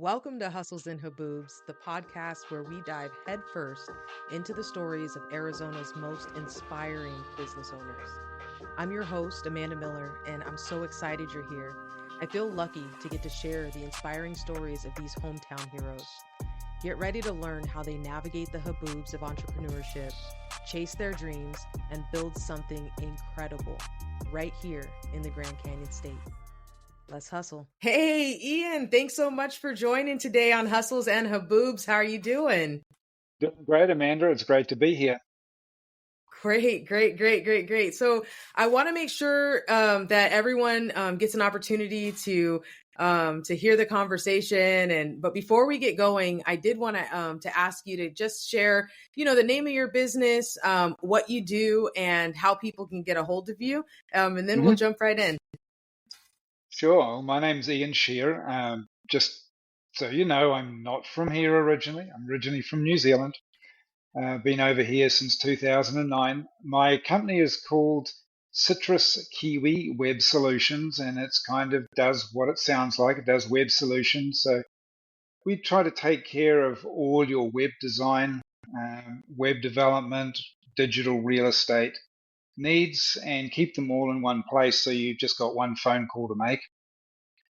Welcome to Hustles Haboobs, the podcast where we dive headfirst into the stories of Arizona's most inspiring business owners. I'm your host, Amanda Miller, and I'm so excited you're here. I feel lucky to get to share the inspiring stories of these hometown heroes. Get ready to learn how they navigate the haboobs of entrepreneurship, chase their dreams, and build something incredible right here in the Grand Canyon State. Let's hustle. Hey, Ian, thanks so much for joining today on Hustles and Haboobs. How are you doing? Doing great, Amanda. It's great to be here. Great. So I want to make sure that everyone gets an opportunity to hear the conversation. But before we get going, I did want to ask you to just share, the name of your business, what you do, and how people can get a hold of you. And then we'll jump right in. Sure. My name's Ian Shere. Just so you know, I'm not from here originally. I'm originally from New Zealand. Been over here since 2009. My company is called Citrus Kiwi Web Solutions, and it's kind of does what it sounds like. It does web solutions. So we try to take care of all your web design, web development, digital real estate needs and keep them all in one place so you've just got one phone call to make.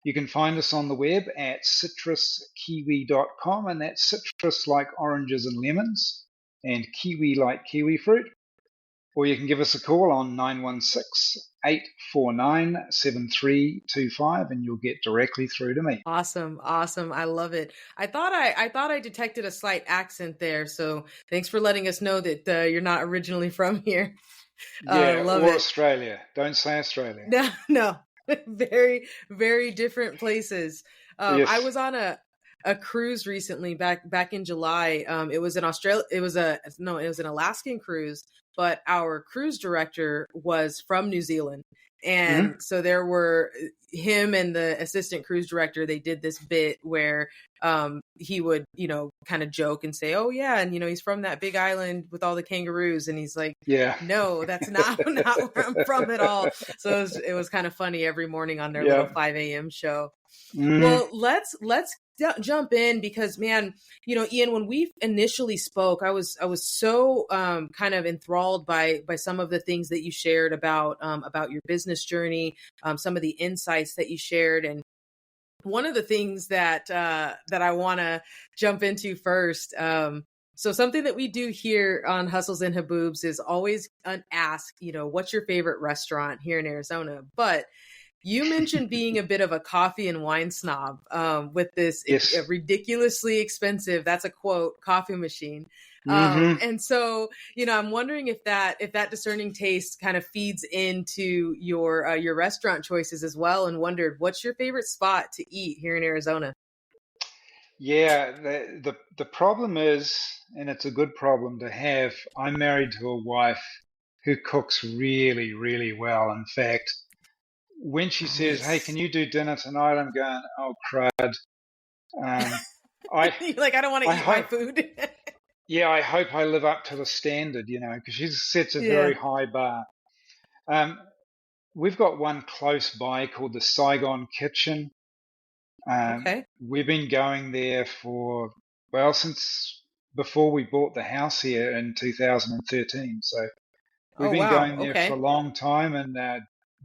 You can find us on the web at citruskiwi.com, and that's citrus like oranges and lemons and kiwi like kiwi fruit. Or you can give us a call on 916-849-7325 and you'll get directly through to me. Awesome. I love it. I thought I detected a slight accent there. So thanks for letting us know that you're not originally from here. Love or it. Australia. Don't say Australia. No. Very, very different places. Yes. I was on a cruise recently back in July. It was an Alaskan cruise, but our cruise director was from New Zealand. And so there were him and the assistant cruise director. They did this bit where he would, kind of joke and say, "Oh yeah, and he's from that big island with all the kangaroos." And he's like, "Yeah, no, that's not where I'm from at all." So it was kind of funny every morning on their little 5 a.m. show. Well, let's jump in because, man, Ian, when we initially spoke, I was so kind of enthralled by some of the things that you shared about your business journey, some of the insights that you shared. And one of the things that I want to jump into first, so something that we do here on Hustles and Haboobs is always ask, what's your favorite restaurant here in Arizona? But you mentioned being a bit of a coffee and wine snob with this ridiculously expensive, that's a quote, coffee machine. And so, I'm wondering if that discerning taste kind of feeds into your restaurant choices as well, and wondered, what's your favorite spot to eat here in Arizona? Yeah, the problem is, and it's a good problem to have, I'm married to a wife who cooks really, really well. In fact, when she says, "Hey, can you do dinner tonight?" I'm going, "Oh, crud." You're like, I don't want to eat my food. Yeah, I hope I live up to the standard, because she sets a very high bar. We've got one close by called the Saigon Kitchen. We've been going there since before we bought the house here in 2013. So we've been going there for a long time. And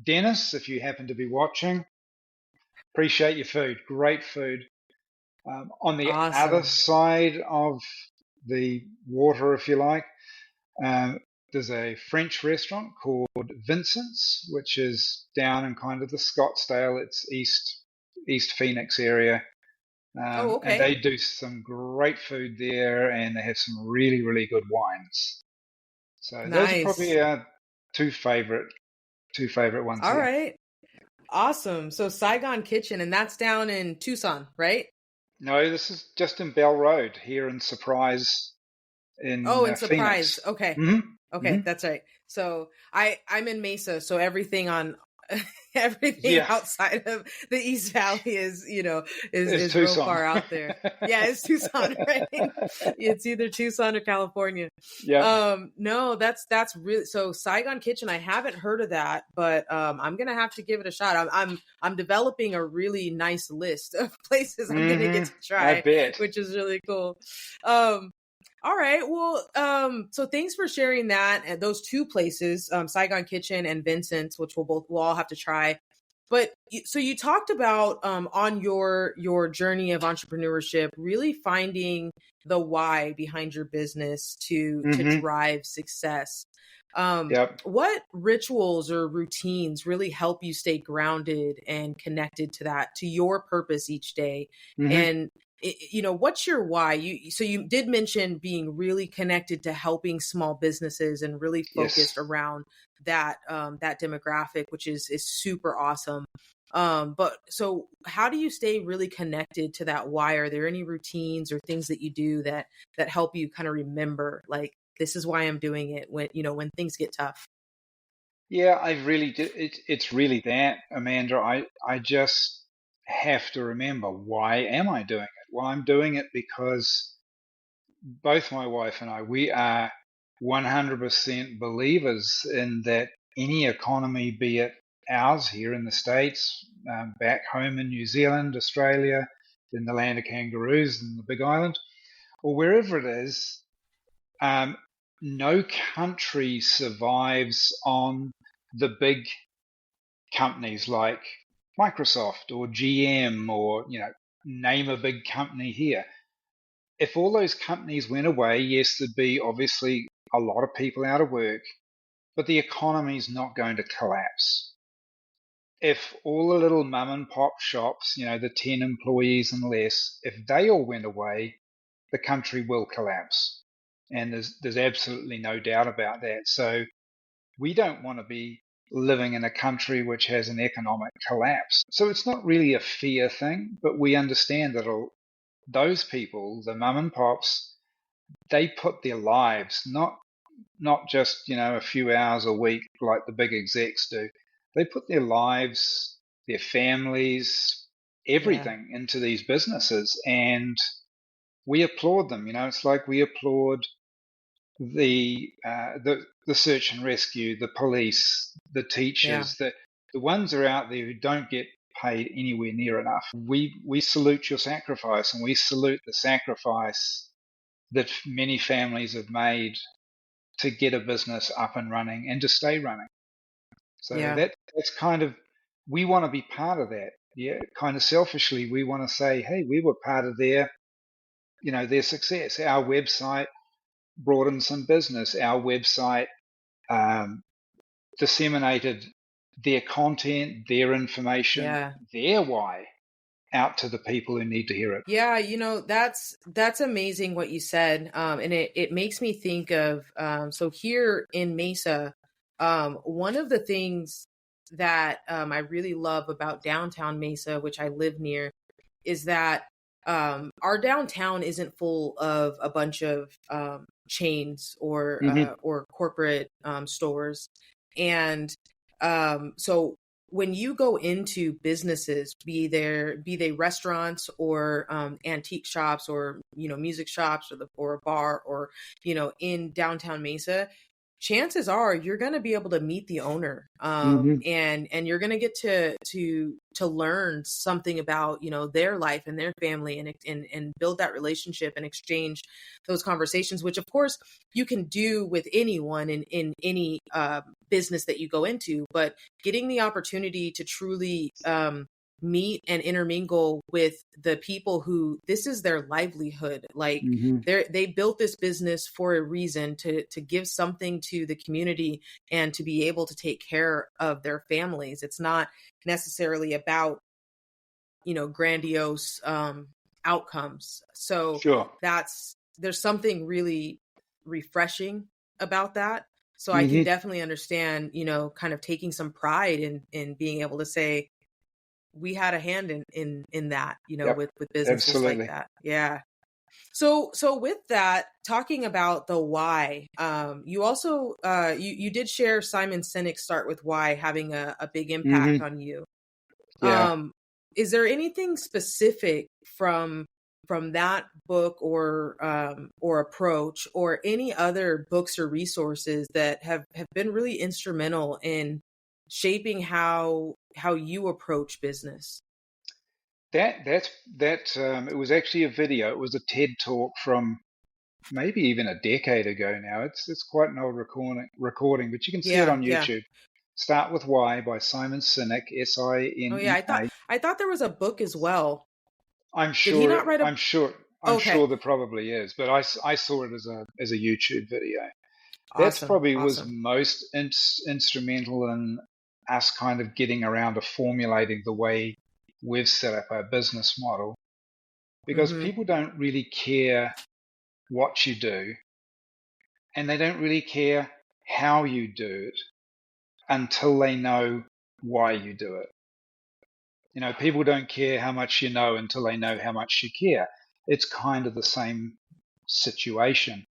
Dennis, if you happen to be watching, appreciate your food. Great food. On the other side of the water, if you like, there's a French restaurant called Vincent's, which is down in kind of the Scottsdale, it's East Phoenix area. And they do some great food there, and they have some really, really good wines. So those are probably two favorite ones. All right. Awesome. So Saigon Kitchen, and that's down in Tucson, right? No, this is just in Bell Road here in Surprise. In Surprise. Phoenix. Okay. Mm-hmm. Okay, that's right. So I'm in Mesa, so everything on everything outside of the East Valley is, is real far out there. Yeah, it's Tucson, right? It's either Tucson or California. Yeah. No, that's really, so Saigon Kitchen, I haven't heard of that, but I'm gonna have to give it a shot. I'm developing a really nice list of places I'm gonna get to try, I bet. which is really cool. All right. Well, so thanks for sharing that and those two places, Saigon Kitchen and Vincent's, which we'll all have to try. But so you talked about on your journey of entrepreneurship, really finding the why behind your business to drive success. What rituals or routines really help you stay grounded and connected to your purpose each day? And what's your why? So you did mention being really connected to helping small businesses and really focused around that that demographic, which is super awesome. But so how do you stay really connected to that why? Are there any routines or things that you do that help you kind of remember, like, this is why I'm doing it when things get tough? Yeah, I really do. It's really that, Amanda. I just have to remember, why am I doing it? Well, I'm doing it because both my wife and I, we are 100% believers in that any economy, be it ours here in the States, back home in New Zealand, Australia, in the land of kangaroos and the Big Island, or wherever it is, no country survives on the big companies like Microsoft or GM or, name a big company here. If all those companies went away, yes, there'd be obviously a lot of people out of work, but the economy's not going to collapse. If all the little mum and pop shops, the 10 employees and less, if they all went away, the country will collapse. And there's absolutely no doubt about that. So we don't want to be living in a country which has an economic collapse. So it's not really a fear thing, but we understand that those people, the mum and pops, they put their lives, not just, a few hours a week like the big execs do. They put their lives, their families, everything into these businesses, and we applaud them. It's like we applaud the search and rescue, the police, the teachers, the ones are out there who don't get paid anywhere near enough. We salute your sacrifice, and we salute the sacrifice that many families have made to get a business up and running and to stay running. So that's kind of, we want to be part of that. Yeah, kind of selfishly, we want to say, hey, we were part of their success. Our website brought in some business. Our website disseminated their content, their information, their why out to the people who need to hear it. Yeah, that's amazing what you said. And it makes me think of, so here in Mesa, one of the things that I really love about downtown Mesa, which I live near, is that our downtown isn't full of a bunch of chains or corporate stores. And so when you go into businesses, be they restaurants or antique shops or music shops or a bar or in downtown Mesa, chances are you're going to be able to meet the owner and you're going to get to learn something about their life and their family and build that relationship and exchange those conversations, which of course you can do with anyone in any business that you go into, but getting the opportunity to truly meet and intermingle with the people who this is their livelihood. Like they built this business for a reason, to give something to the community and to be able to take care of their families. It's not necessarily about, grandiose outcomes. So there's something really refreshing about that. So I can definitely understand, kind of taking some pride in being able to say, we had a hand in that, with businesses like that. Yeah. So with that, talking about the why, you also you did share Simon Sinek's Start with Why having a big impact on you. Yeah. Is there anything specific from that book or approach or any other books or resources that have been really instrumental in shaping how you approach business? It was actually a video. It was a TED talk from maybe even a decade ago now. It's quite an old recording, but you can see it Yeah, on yeah. YouTube. Start with Why by Simon Sinek, Oh yeah, Sinek. I thought there was a book as well. I'm Did he not sure write a? I'm sure I'm Okay, sure there probably is, but I saw it as a YouTube video. That's awesome, probably was awesome. most instrumental in us kind of getting around to formulating the way we've set up our business model, because Mm-hmm. people don't really care what you do, and they don't really care how you do it until they know why you do it. People don't care how much you know until they know how much you care. It's kind of the same situation.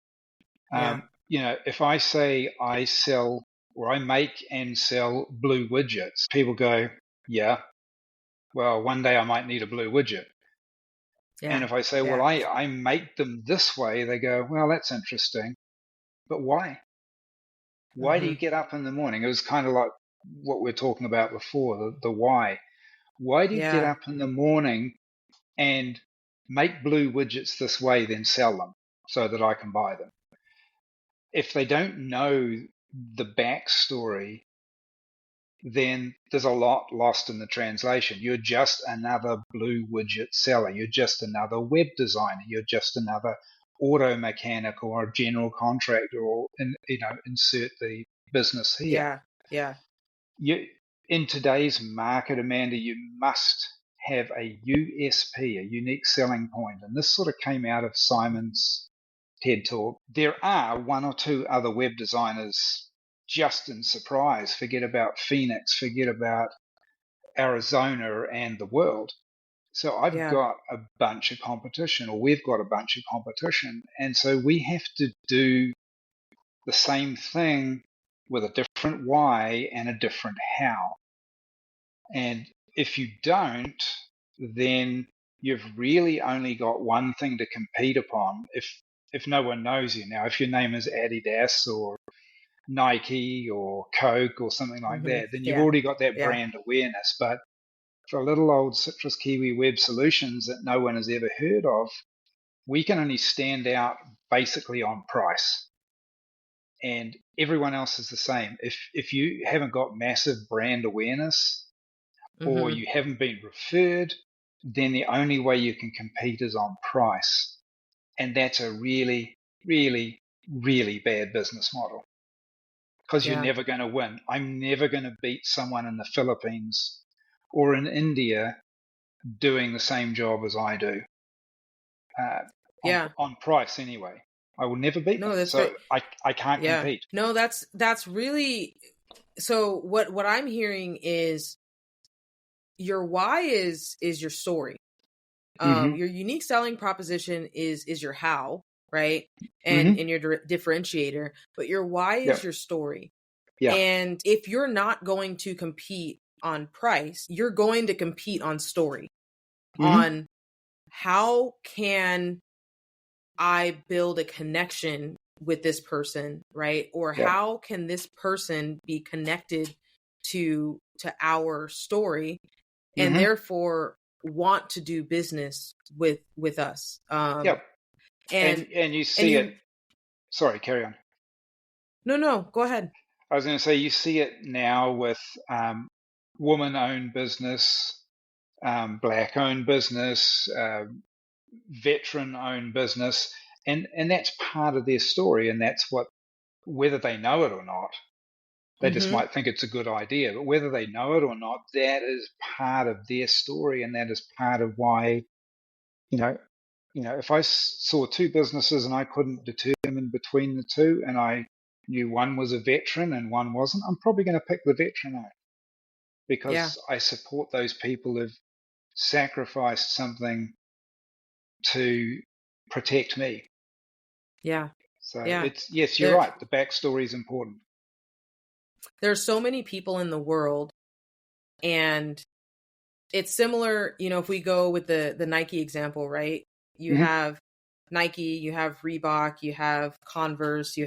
Yeah. If I say I sell or I make and sell blue widgets, people go, yeah, well, one day I might need a blue widget. And Yeah. if I say, well, Yeah. I make them this way, they go, well, that's interesting. But why? Why do Mm-hmm. you get up in the morning? It was kind of like what we are talking about before, the why. Why do you get Yeah. up in the morning and make blue widgets this way, then sell them so that I can buy them? If they don't know the backstory, then there's a lot lost in the translation. You're just another blue widget seller. You're just another web designer. You're just another auto mechanic or a general contractor, or insert the business here. Yeah. Yeah. In today's market, Amanda, you must have a USP, a unique selling point. And this sort of came out of Simon's TED Talk. There are one or two other web designers just in surprise. Forget about Phoenix, forget about Arizona and the world. So I've Yeah. got a bunch of competition, or we've got a bunch of competition. And so we have to do the same thing with a different why and a different how. And if you don't, then you've really only got one thing to compete upon if no one knows you. Now, if your name is Adidas or Nike or Coke or something like Mm-hmm. that, then you've Yeah. already got that Yeah. brand awareness. But for a little old Citrus Kiwi Web Solutions that no one has ever heard of, we can only stand out basically on price. And everyone else is the same. If you haven't got massive brand awareness, or Mm-hmm. you haven't been referred, then the only way you can compete is on price. And that's a really, really, really bad business model, because you're Yeah. never going to win. I'm never going to beat someone in the Philippines or in India doing the same job as I do, uh, Yeah. on price anyway. I will never beat No, them. that's So great. I can't Yeah. compete. No, that's really, so what I'm hearing is your why is your story. Hmm. Your unique selling proposition is your how, right? Hmm. And your differentiator, but your why Yeah. is your story. Yeah. And if you're not going to compete on price, you're going to compete on story, Hmm. on how can I build a connection with this person, right? Or Yeah. how can this person be connected to our story and Hmm. therefore want to do business with us. Yep. And And you and see it. you Sorry, carry on. no, go ahead. I was going to say, you see it now with woman-owned business, black-owned business, veteran-owned business, and that's part of their story, and that's what, whether they know it or not, they just Mhm. might think it's a good idea, but whether they know it or not, that is part of their story, and that is part of why, you know, if I saw two businesses and I couldn't determine between the two, and I knew one was a veteran and one wasn't, I'm probably going to pick the veteran out, Yeah. because I support those people who've sacrificed something to protect me. Yeah. So Yeah. yes, you're There, right. The backstory is important. there's so many people in the world, and it's similar, if we go with the Nike example, right? You Mm-hmm. have Nike, you have Reebok, you have Converse,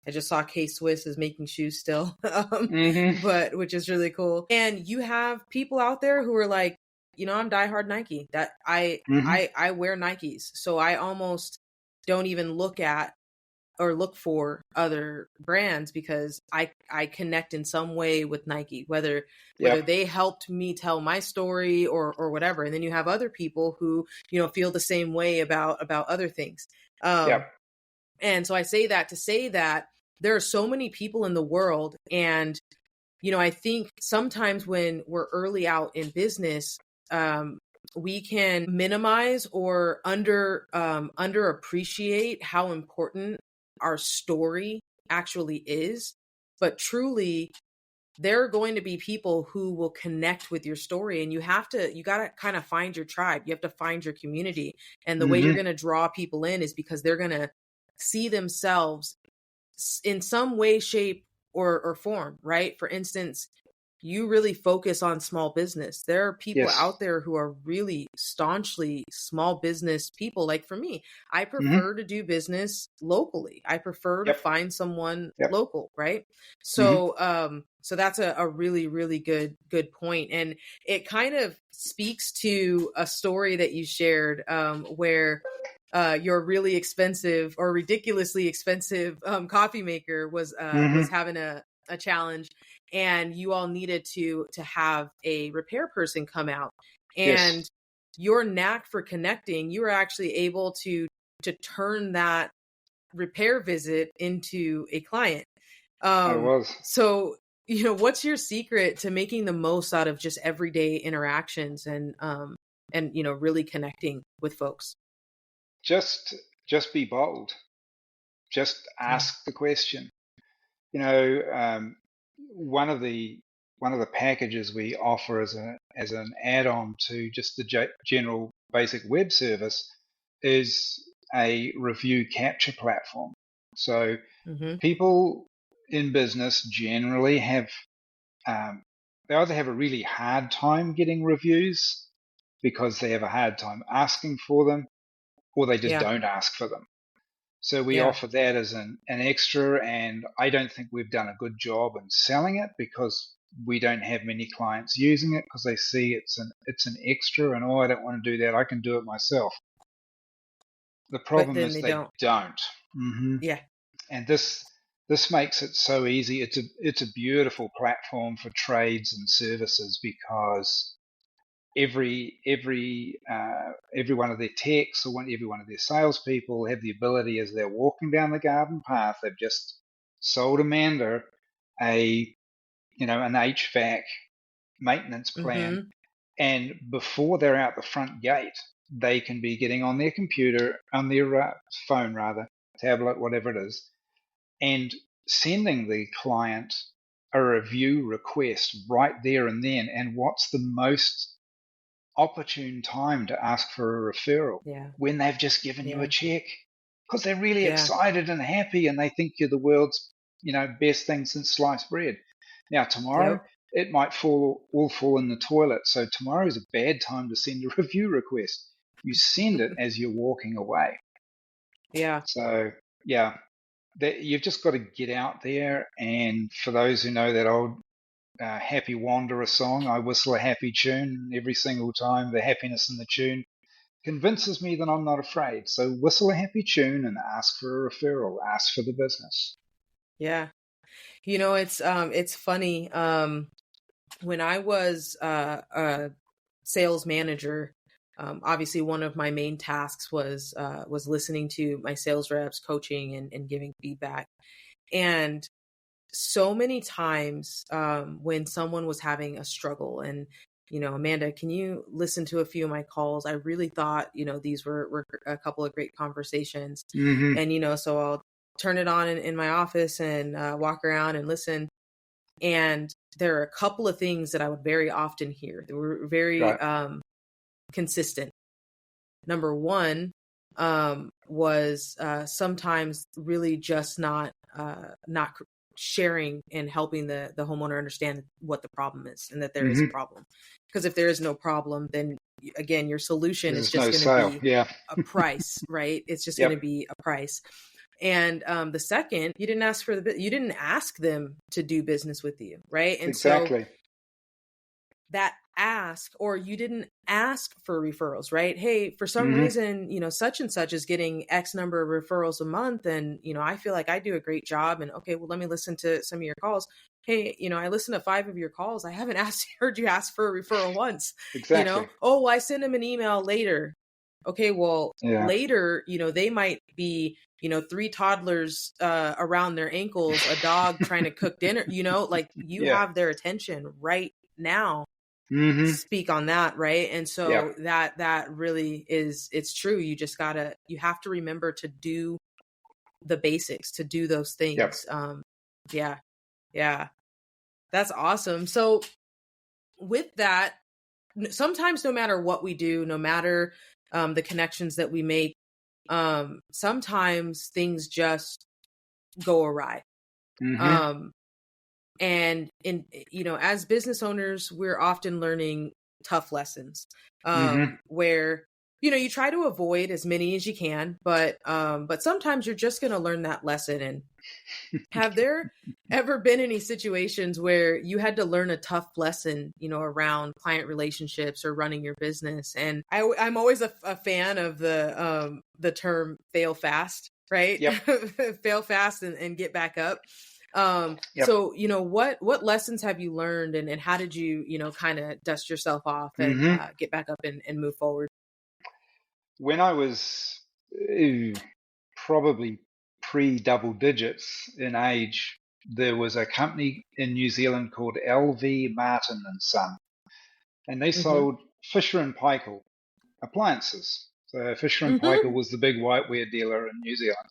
I just saw K-Swiss is making shoes still, Mm-hmm. but which is really cool. And you have people out there who are like, I'm diehard Nike. That Mm-hmm. I wear Nikes, so I almost don't even look at or look for other brands because I connect in some way with Nike, whether Yep. they helped me tell my story or whatever. And then you have other people who, feel the same way about other things. Yep. And so I say that to say that there are so many people in the world. And, I think sometimes when we're early out in business, we can minimize or underappreciate how important our story actually is. But truly, there are going to be people who will connect with your story, and you got to kind of find your tribe. You have to find your community. And the way you're Mm-hmm. going to draw people in is because they're going to see themselves in some way, shape, or form, right? For instance, you really focus on small business. There are people Yes. out there who are really staunchly small business people. Like for me, I Mm-hmm. prefer to do business locally. I prefer to Yep. find someone Yep. local, right? Mm-hmm. So that's a really, really good point. And it kind of speaks to a story that you shared, where your really expensive or ridiculously expensive coffee maker was Mm-hmm. having a challenge, and you all needed to have a repair person come out. And Yes. your knack for connecting, you were actually able to turn that repair visit into a client. I was. So what's your secret to making the most out of just everyday interactions and really connecting with folks? Just be bold. Just Yeah. ask the question. You know, one of the packages we offer as an add-on to just the general basic web service is a review capture platform. So Mm-hmm. people in business generally have they either have a really hard time getting reviews because they have a hard time asking for them, or they just Yeah. don't ask for them. So we Yeah. offer that as an extra, and I don't think we've done a good job in selling it because we don't have many clients using it because they see it's an extra, and I don't want to do that. I can do it myself. The But problem then is they they don't. don't. Yeah. And this makes it so easy. It's a beautiful platform for trades and services because every one of their techs or every one of their salespeople have the ability as they're walking down the garden path. They've just sold Amanda an HVAC maintenance plan, Mm-hmm. and before they're out the front gate, they can be getting on their computer, on their phone rather, tablet, whatever it is, and sending the client a review request right there and then. And what's the most opportune time to ask for a referral? Yeah. When they've just given you a Yeah. check, because they're really Yeah. excited and happy and they think you're the world's best thing since sliced bread. Now tomorrow Yep. it might all fall in the toilet, so tomorrow is a bad time to send a review request. You send it as you're walking away. Yeah. So yeah, you've just got to get out there. And for those who know that old Happy Wanderer song, I whistle a happy tune every single time. The happiness in the tune convinces me that I'm not afraid. So whistle a happy tune and ask for a referral, ask for the business. Yeah. It's funny. When I was a sales manager, obviously one of my main tasks was listening to my sales reps, coaching and giving feedback. And so many times when someone was having a struggle, and Amanda, can you listen to a few of my calls? I really thought these were a couple of great conversations. Mm-hmm. And so I'll turn it on in my office and walk around and listen. And there are a couple of things that I would very often hear. They were very Right. consistent. Number one, was sometimes really just not sharing and helping the homeowner understand what the problem is and that there is a problem. Because if there is no problem, then again, your solution is just going to be a price, right? It's just going to be a price. And the second, you didn't ask them to do business with you, right? And so that ask, or you didn't ask for referrals, right? Hey, for some reason, such and such is getting X number of referrals a month. And, I feel like I do a great job. And okay, well, let me listen to some of your calls. Hey, I listened to 5 of your calls. I haven't heard you ask for a referral once. Exactly. Oh, well, I send them an email later. Okay, well, later, they might be, 3 toddlers around their ankles, a dog trying to cook dinner, like you have their attention right now. Speak on that, right? And so that really is, it's true. You just you have to remember to do the basics, to do those things. Yeah. That's awesome. So with that, sometimes no matter what we do, no matter the connections that we make, sometimes things just go awry. And as business owners, we're often learning tough lessons, where, you try to avoid as many as you can, but sometimes you're just going to learn that lesson. And have there ever been any situations where you had to learn a tough lesson, around client relationships or running your business? And I'm always a fan of the term fail fast, right? Fail fast and get back up. So, what lessons have you learned, and how did you, kind of dust yourself off and get back up and move forward? When I was probably pre-double digits in age, there was a company in New Zealand called LV Martin and Son, and they sold Fisher and Paykel appliances. So Fisher and Paykel was the big whiteware dealer in New Zealand.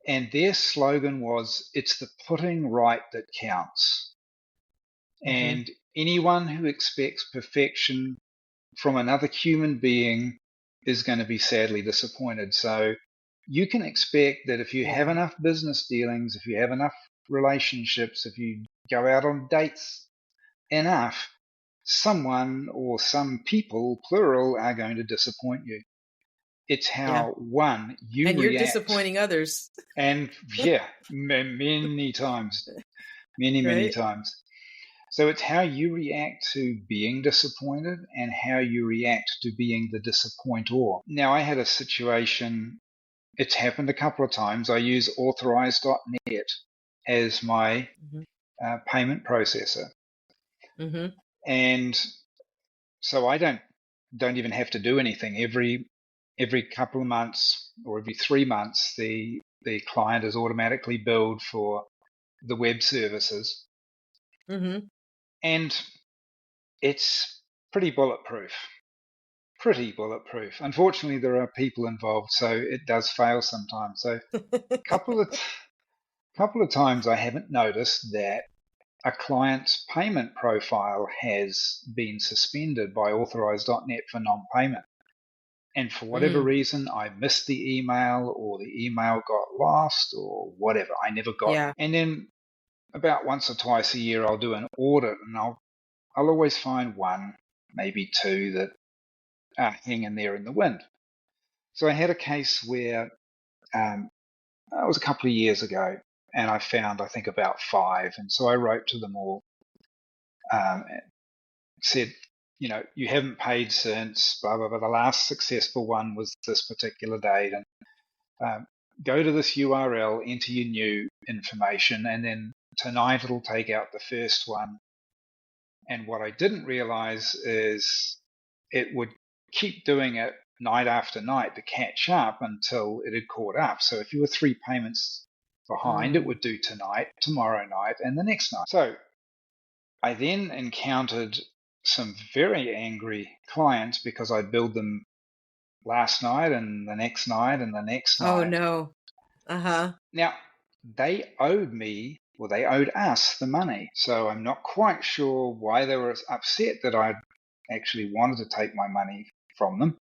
And their slogan was, "It's the putting right that counts." And anyone who expects perfection from another human being is going to be sadly disappointed. So you can expect that if you have enough business dealings, if you have enough relationships, if you go out on dates enough, someone or some people, plural, are going to disappoint you. It's how, one, you and react. You're disappointing others. And many times, many times. So it's how you react to being disappointed and how you react to being the disappointer. Now, I had a situation, it's happened a couple of times. I use authorize.net as my payment processor. And so I don't even have to do anything. Every couple of months or every 3 months, the client is automatically billed for the web services. And it's pretty bulletproof. Unfortunately, there are people involved, so it does fail sometimes. So a couple of times I haven't noticed that a client's payment profile has been suspended by authorize.net for non-payment. And for whatever reason, I missed the email, or the email got lost, or whatever. I never got it. And then about once or twice a year, I'll do an audit, and I'll always find 1, maybe 2 that are hanging there in the wind. So I had a case where it was a couple of years ago, and I found, I think, about 5. And so I wrote to them all, said, you haven't paid since, blah, blah, blah. The last successful one was this particular date. And go to this URL, enter your new information, and then tonight it'll take out the first one. And what I didn't realize is it would keep doing it night after night to catch up until it had caught up. So if you were 3 payments behind, it would do tonight, tomorrow night, and the next night. So I then encountered some very angry clients because I billed them last night and the next night and the next night. Oh, no. Now, they owed me, or they owed us, the money. So I'm not quite sure why they were upset that I actually wanted to take my money from them.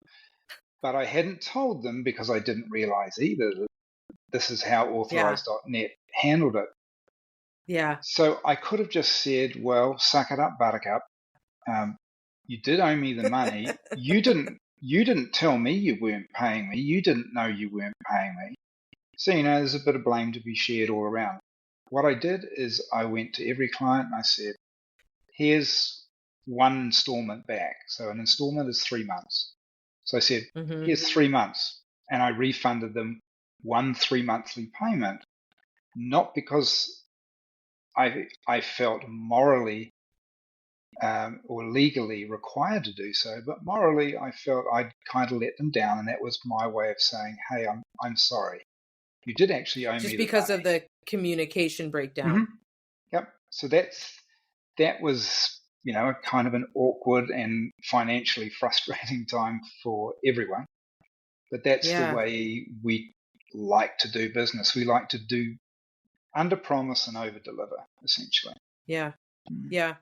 But I hadn't told them because I didn't realize either that this is how Authorize.net handled it. Yeah. So I could have just said, well, suck it up, buttercup. You did owe me the money. You didn't tell me you weren't paying me. You didn't know you weren't paying me. So, there's a bit of blame to be shared all around. What I did is I went to every client and I said, here's one installment back. So an installment is 3 months. So I said, here's 3 months. And I refunded them 1 3-monthly payment, not because I felt morally or legally required to do so, but morally I felt I'd kind of let them down, and that was my way of saying, hey, I'm sorry. You did actually owe me the money. Just because of the communication breakdown. Yep. So that was, a kind of an awkward and financially frustrating time for everyone. But that's the way we like to do business. We like to do under promise and over deliver, essentially. Yeah. Yeah.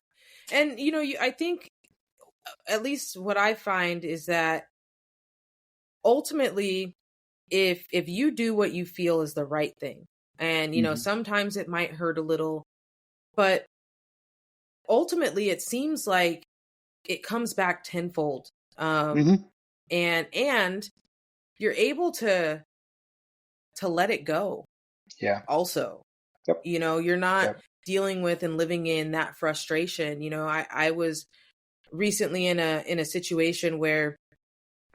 And, I think at least what I find is that ultimately, if you do what you feel is the right thing, and, sometimes it might hurt a little, but ultimately it seems like it comes back tenfold. And you're able to let it go. Yeah. Also, you're not dealing with and living in that frustration. I was recently in a situation where,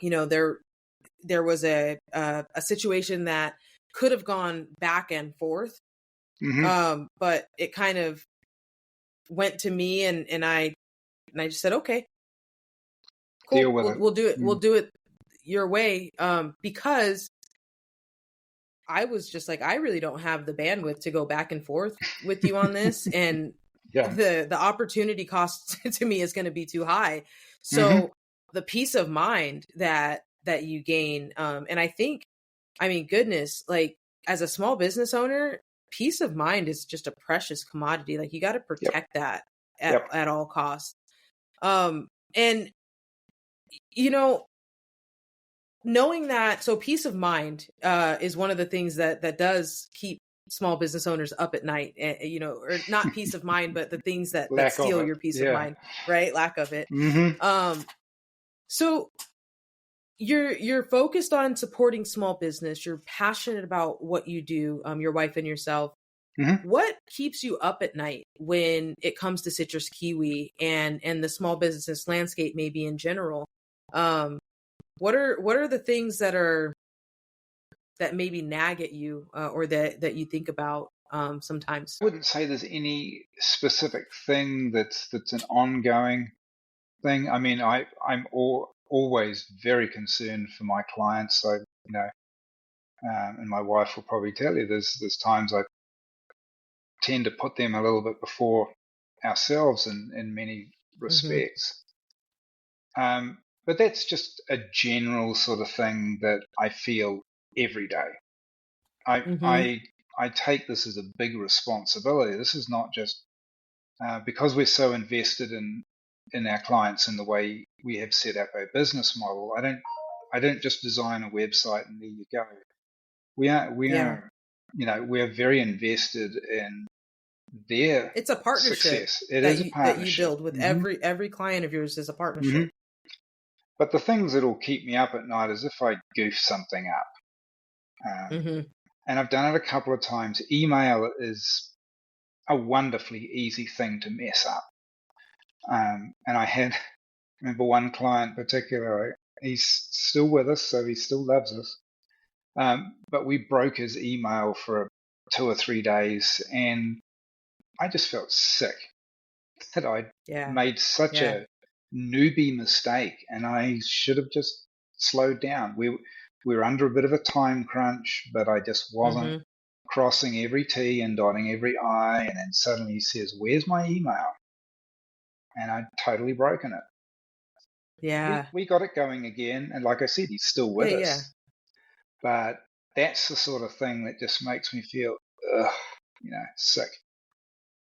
there was a situation that could have gone back and forth. But it kind of went to me and I just said, okay, cool. Deal with it. We'll do it. We'll do it your way. Because I was just like, I really don't have the bandwidth to go back and forth with you on this. And the opportunity cost to me is going to be too high. So the peace of mind that you gain. And I think, goodness, like as a small business owner, peace of mind is just a precious commodity. Like you got to protect that at all costs. And, knowing that, so peace of mind is one of the things that does keep small business owners up at night, or not peace of mind, but the things that steal your peace of mind, right? Lack of it. So you're focused on supporting small business. You're passionate about what you do, your wife and yourself. What keeps you up at night when it comes to Citrus Kiwi and the small business landscape, maybe in general? What are the things that maybe nag at you or that you think about sometimes? I wouldn't say there's any specific thing that's an ongoing thing. I'm always very concerned for my clients. So, and my wife will probably tell you there's times I tend to put them a little bit before ourselves in many respects. But that's just a general sort of thing that I feel every day. I take this as a big responsibility. This is not just because we're so invested in our clients and the way we have set up our business model. I don't just design a website and there you go. We are we're very invested in their it's a partnership success. It is a partnership that you build with every client of yours is a partnership. But the things that'll keep me up at night is if I goof something up. And I've done it a couple of times. Email is a wonderfully easy thing to mess up. And I remember one client in particular, he's still with us, so he still loves us. But we broke his email for 2 or 3 days, and I just felt sick that I'd made such a newbie mistake, and I should have just slowed down. We were under a bit of a time crunch, but I just wasn't crossing every T and dotting every I, and then suddenly he says, "Where's my email?" And I'd totally broken it. Yeah. We got it going again, and like I said, he's still with us. But that's the sort of thing that just makes me feel, sick.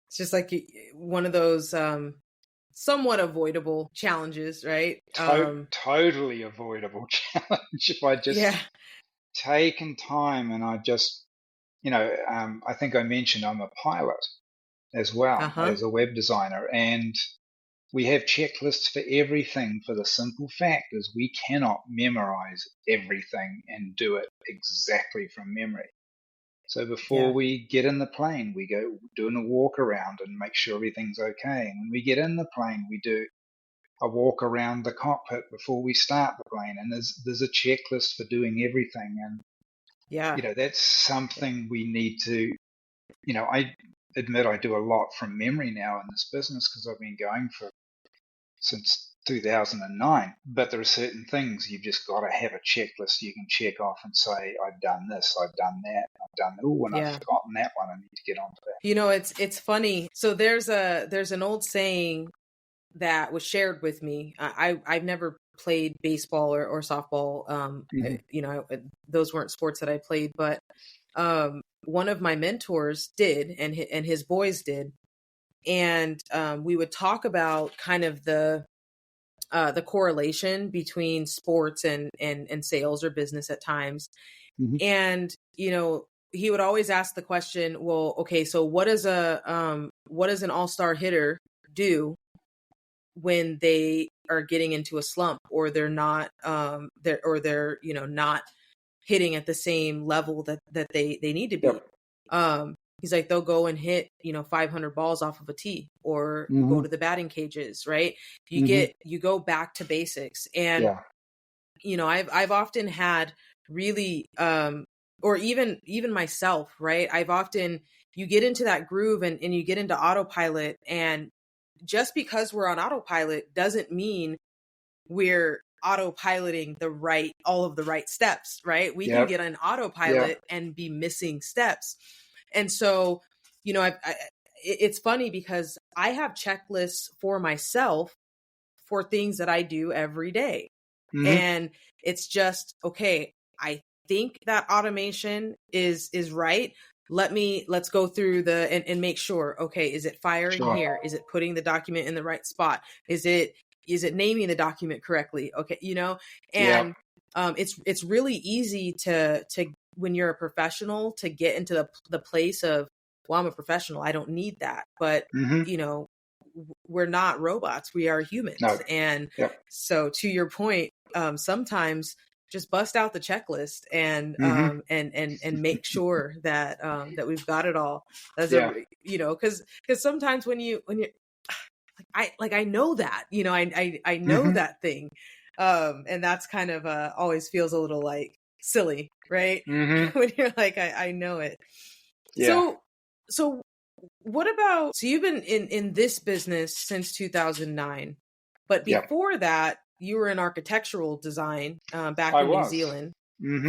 It's just like one of those somewhat avoidable challenges, right? Totally avoidable challenge if I just Yeah. taken time and I just, I think I mentioned I'm a pilot as well Uh-huh. as a web designer, and we have checklists for everything for the simple fact is we cannot memorize everything and do it exactly from memory. So before Yeah. we get in the plane, we go doing a walk around and make sure everything's okay. And when we get in the plane, we do a walk around the cockpit before we start the plane. And there's a checklist for doing everything. And Yeah. that's something we need to. I admit I do a lot from memory now in this business because I've been going for since 2009. But there are certain things you've just got to have a checklist you can check off and say, I've done this, I've done that, I've done, oh, and I've Yeah. forgotten that one. I need to get onto that. It's funny. So there's an old saying that was shared with me. I've never played baseball or softball. Those weren't sports that I played, but one of my mentors did, and his boys did, and we would talk about kind of the correlation between sports and sales or business at times. Mm-hmm. And he would always ask the question, well, okay, so what does an all-star hitter do when they are getting into a slump, or they're not they're not hitting at the same level that they need to be? Yep. He's like, they'll go and hit 500 balls off of a tee, or Mm-hmm. go to the batting cages, right? Mm-hmm. You go back to basics. And Yeah. I've often had really or even myself, right? I've often, you get into that groove and you get into autopilot, and just because we're on autopilot doesn't mean we're autopiloting all of the right steps, right? We can get on autopilot and be missing steps. And so, it's funny because I have checklists for myself for things that I do every day. Mm-hmm. And it's just, okay, I think that automation is right. Let's go through and make sure, okay, is it firing here? Is it putting the document in the right spot? Is it naming the document correctly? Okay. And it's really easy to when you're a professional to get into the place of, well, I'm a professional, I don't need that. But Mm-hmm. We're not robots, we are humans. No. And so to your point, sometimes just bust out the checklist and and make sure that that we've got it all. Because sometimes when you I know that, I know that thing. And that's kind of always feels a little like silly, right? Mm-hmm. When you're like, I know it. Yeah. So what about, so you've been in this business since 2009, but before that, you were in architectural design back in New Zealand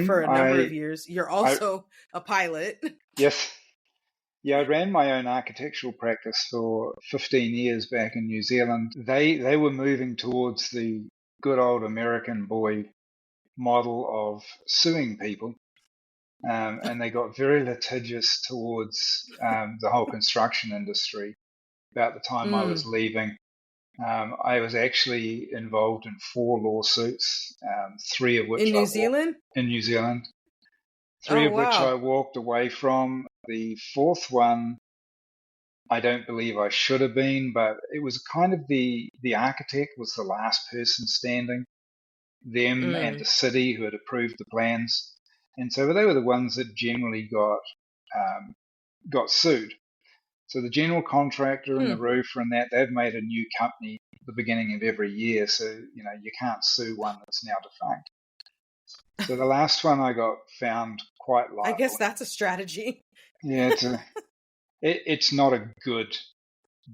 for a number of years. You're also a pilot. Yes. Yeah, I ran my own architectural practice for 15 years back in New Zealand. They were moving towards the good old American boy model of suing people. And they got very litigious towards the whole construction industry. About the time I was leaving, I was actually involved in 4 lawsuits, 3 of which in New Zealand. In New Zealand, 3 Oh, of which wow. I walked away from. The 4th one, I don't believe I should have been, but it was kind of the architect was the last person standing, them and the city who had approved the plans, and so they were the ones that generally got sued. So the general contractor and the roofer and that, they've made a new company at the beginning of every year, so you can't sue one that's now defunct. So the last one I got found quite liable. I guess that's a strategy. Yeah, it's not a good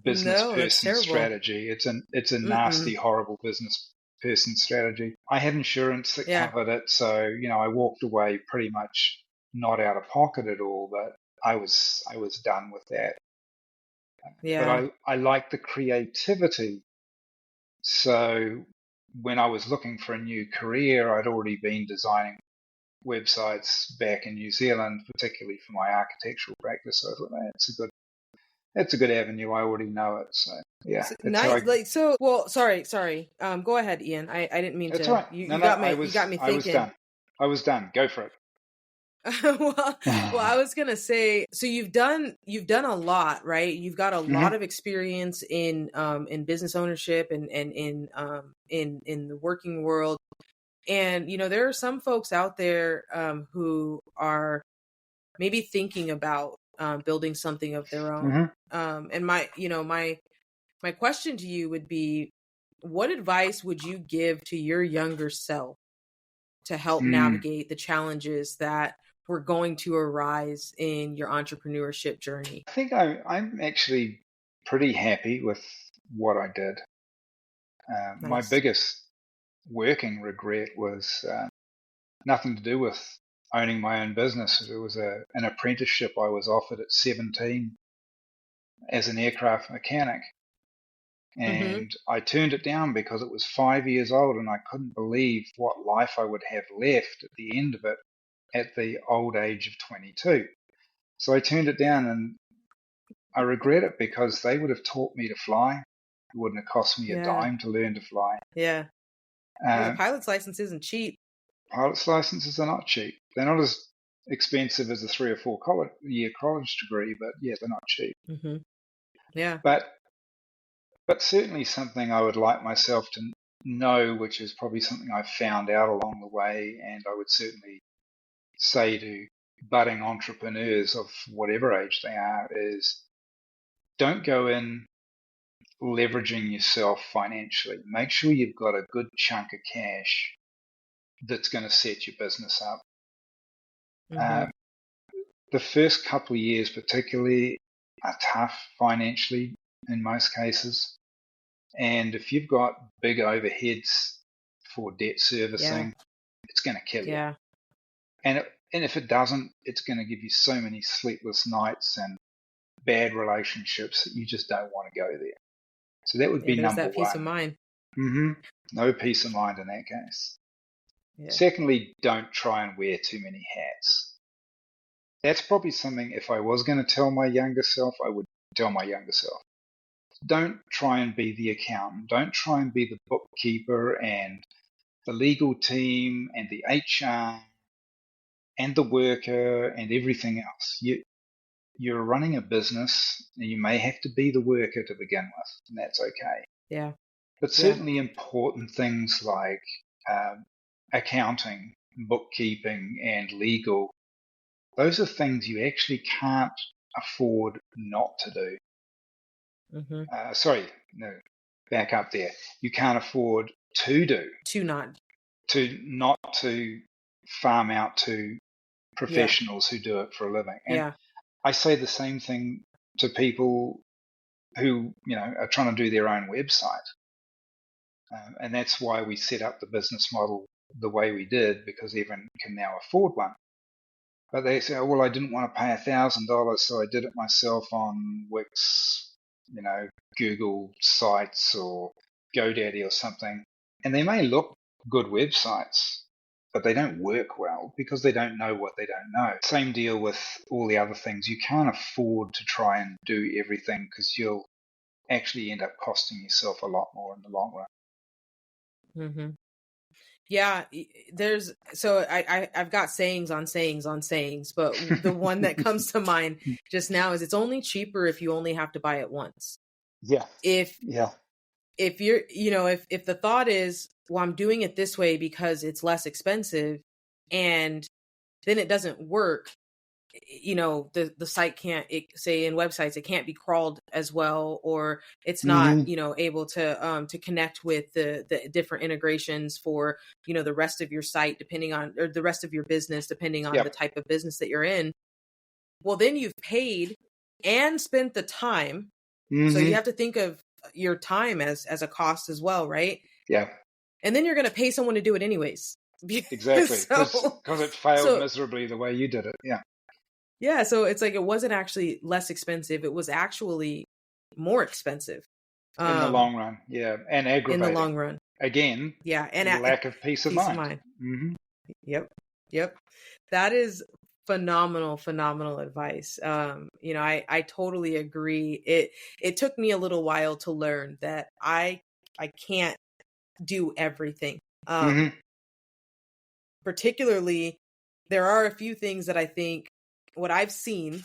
business person strategy. It's a nasty, horrible business person strategy. I had insurance that covered it, so I walked away pretty much not out of pocket at all, but I was done with that. Yeah. But I like the creativity. So when I was looking for a new career, I'd already been designing websites back in New Zealand, particularly for my architectural practice. So I thought, it's a good avenue. I already know it. So Yeah, that's how nice. Like, so, well, sorry. Go ahead, Ian. I didn't mean That's to, right. you No, got I you got me was thinking. done. I was done. Go for it. well, I was gonna say, so you've done a lot, right? You've got a lot of experience in business ownership and in the working world. And there are some folks out there who are maybe thinking about building something of their own. And my question to you would be, what advice would you give to your younger self to help navigate the challenges that were going to arise in your entrepreneurship journey? I think I'm actually pretty happy with what I did. My Nice. biggest working regret was nothing to do with owning my own business. It was an apprenticeship I was offered at 17 as an aircraft mechanic. And I turned it down because it was 5 years old and I couldn't believe what life I would have left at the end of it at the old age of 22. So I turned it down, and I regret it because they would have taught me to fly. It wouldn't have cost me a dime to learn to fly. Yeah. The pilot's license isn't cheap. Pilot's licenses are not cheap. They're not as expensive as a 3 or 4 year college degree, but yeah, they're not cheap. Yeah. But certainly something I would like myself to know, which is probably something I found out along the way, and I would certainly say to budding entrepreneurs of whatever age they are, is don't go in leveraging yourself financially. Make sure you've got a good chunk of cash that's going to set your business up. The first couple of years particularly are tough financially in most cases. And if you've got big overheads for debt servicing, it's going to kill you. And if it doesn't, it's going to give you so many sleepless nights and bad relationships that you just don't want to go there. So that would be number that one. peace of mind. No peace of mind in that case. Secondly, don't try and wear too many hats. That's probably something, if I was going to tell my younger self, I would tell my younger self. Don't try and be the accountant. Don't try and be the bookkeeper and the legal team and the HR and the worker and everything else. You're running a business, and you may have to be the worker to begin with, and that's okay. Yeah. But certainly important things like accounting, bookkeeping, and legal, those are things you actually can't afford not to do. Back up there. You can't afford to do. To not to farm out to professionals who do it for a living. And I say the same thing to people who, are trying to do their own website. And that's why we set up the business model the way we did, because everyone can now afford one. But they say, well, I didn't want to pay $1,000, so I did it myself on Wix, Google Sites or GoDaddy or something. And they may look good websites, but they don't work well because they don't know what they don't know. Same deal with all the other things. You can't afford to try and do everything because you'll actually end up costing yourself a lot more in the long run. Yeah, I've got sayings on sayings on sayings, but the one that comes to mind just now is it's only cheaper if you only have to buy it once. Yeah. If you're, if the thought is, well, I'm doing it this way because it's less expensive, and then it doesn't work, the site can't, say in websites, it can't be crawled as well, or it's not, able to connect with the different integrations for, the rest of your site, depending on, or the rest of your business, depending on the type of business that you're in. Well, then you've paid and spent the time. So you have to think of your time as a cost as well, right? Yeah. And then you're going to pay someone to do it anyways. Exactly. Because it failed miserably the way you did it. Yeah. Yeah, so it's like it wasn't actually less expensive. It was actually more expensive. In the long run, yeah. And aggravating. In the long run. Again, and lack of peace of mind. Yep. That is phenomenal advice. You know, I totally agree. It took me a little while to learn that I can't do everything. Particularly, there are a few things that I think what I've seen,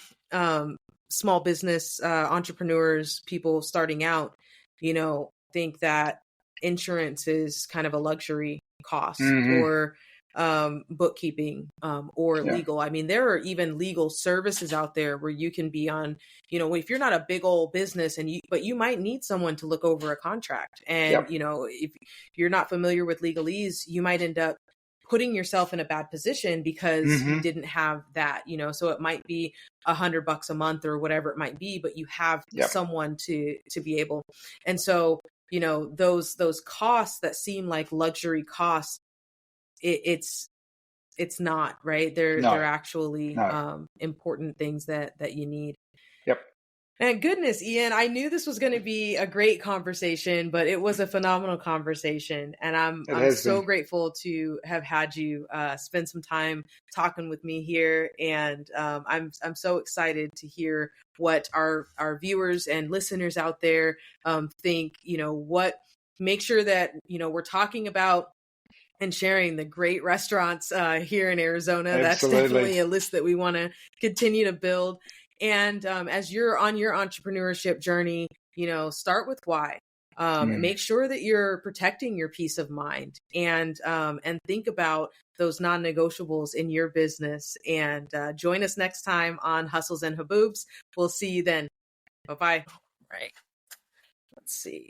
small business entrepreneurs, people starting out, you know, think that insurance is kind of a luxury cost, or bookkeeping, or legal. I mean, there are even legal services out there where you can be on, you know, if you're not a big old business but you might need someone to look over a contract. And, you know, if you're not familiar with legalese, you might end up putting yourself in a bad position because you didn't have that, you know. So it might be $100 a month or whatever it might be, but you have someone to be able. And so, you know, those costs that seem like luxury costs, it's not, right. They're actually important things that you need. And goodness, Ian, I knew this was going to be a great conversation, but it was a phenomenal conversation. And I'm so grateful to have had you spend some time talking with me here. And I'm so excited to hear what our viewers and listeners out there think, you know, make sure that, you know, we're talking about and sharing the great restaurants here in Arizona. Absolutely. That's definitely a list that we want to continue to build. And as you're on your entrepreneurship journey, you know, start with why. Make sure that you're protecting your peace of mind, and think about those non-negotiables in your business. And join us next time on Hustles and Haboobs. We'll see you then. Bye-bye. All right. Let's see.